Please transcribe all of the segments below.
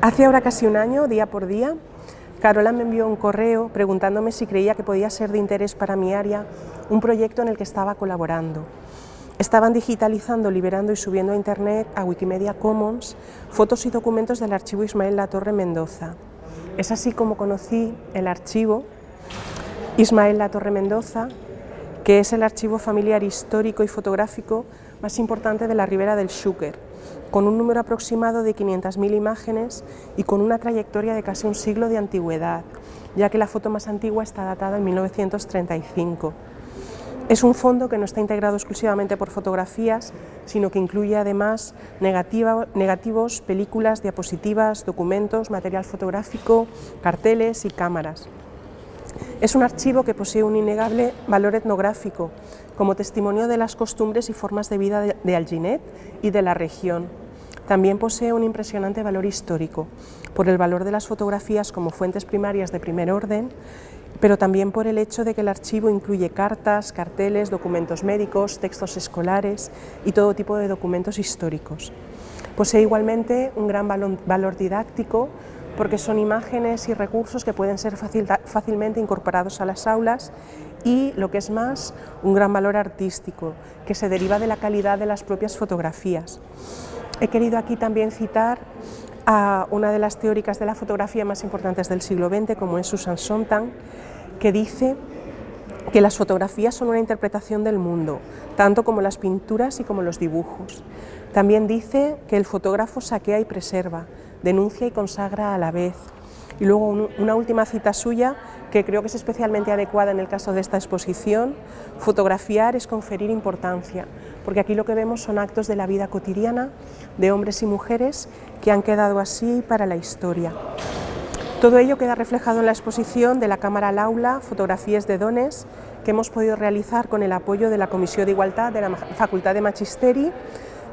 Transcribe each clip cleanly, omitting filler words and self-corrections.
Hace ahora casi un año, día por día, Carola me envió un correo preguntándome si creía que podía ser de interés para mi área un proyecto en el que estaba colaborando. Estaban digitalizando, liberando y subiendo a Internet, a Wikimedia Commons, fotos y documentos del archivo Ismael Latorre Mendoza. Es así como conocí el archivo Ismael Latorre Mendoza, que es el archivo familiar histórico y fotográfico más importante de la Ribera del Xúquer, con un número aproximado de 500.000 imágenes y con una trayectoria de casi un siglo de antigüedad, ya que la foto más antigua está datada en 1935. Es un fondo que no está integrado exclusivamente por fotografías, sino que incluye además negativos, películas, diapositivas, documentos, material fotográfico, carteles y cámaras. Es un archivo que posee un innegable valor etnográfico, como testimonio de las costumbres y formas de vida de Alginet y de la región. También posee un impresionante valor histórico, por el valor de las fotografías como fuentes primarias de primer orden, pero también por el hecho de que el archivo incluye cartas, carteles, documentos médicos, textos escolares y todo tipo de documentos históricos. Posee igualmente un gran valor didáctico, porque son imágenes y recursos que pueden ser fácilmente incorporados a las aulas y, lo que es más, un gran valor artístico, que se deriva de la calidad de las propias fotografías. He querido aquí también citar a una de las teóricas de la fotografía más importantes del siglo XX, como es Susan Sontag, que dice que las fotografías son una interpretación del mundo, tanto como las pinturas y como los dibujos. También dice que el fotógrafo saquea y preserva, denuncia y consagra a la vez. Y luego una última cita suya, que creo que es especialmente adecuada en el caso de esta exposición: fotografiar es conferir importancia, porque aquí lo que vemos son actos de la vida cotidiana de hombres y mujeres que han quedado así para la historia. Todo ello queda reflejado en la exposición de la Cámara al Aula, Fotografías de Dones, que hemos podido realizar con el apoyo de la Comisión de Igualdad de la Facultad de Magisteri,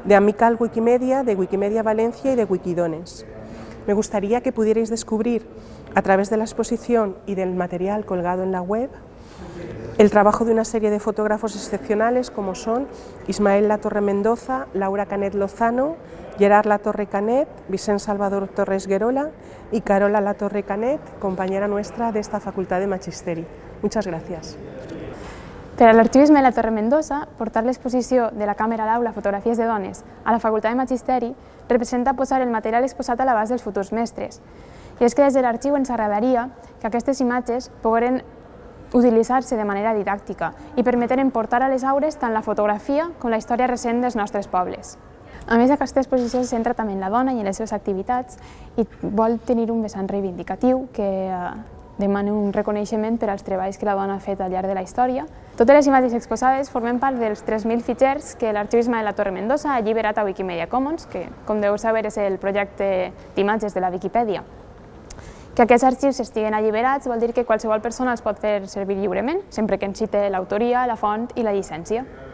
de Amical Wikimedia, de Wikimedia Valencia y de Wikidones. Me gustaría que pudierais descubrir, a través de la exposición y del material colgado en la web, el trabajo de una serie de fotógrafos excepcionales como son Ismael Latorre Mendoza, Laura Canet Lozano, Gerard Latorre Canet, Vicent Salvador Torres Guerola y Carola Latorre Canet, compañera nuestra de esta Facultad de Magisteri. Muchas gracias. Per a l'Arxiu Ismael Latorre Mendoza, portar l'exposició de la Càmera a l'Aula Fotografies de Dones a la Facultat de Magisteri representa posar el material exposat a l'abast dels futurs mestres. I és que des de l'arxiu ens agradaria que aquestes imatges pogueren utilitzar-se de manera didàctica i permeteren portar a les aules tant la fotografia com la història recent dels nostres pobles. A més, aquesta exposició se centra també en la dona i en les seves activitats i vol tenir un vessant reivindicatiu que demana un reconeixement per als treballs que la dona ha fet al llarg de la història. Totes les imatges exposades formen part dels 3.000 fitxers que l'Arxiu Ismael Latorre Mendoza ha alliberat a Wikimedia Commons, que, com deveu saber, és el projecte d'imatges de la Viquipèdia. Que aquests arxius estiguen alliberats vol dir que qualsevol persona els pot fer servir lliurement, sempre que en cite l'autoria, la font i la llicència.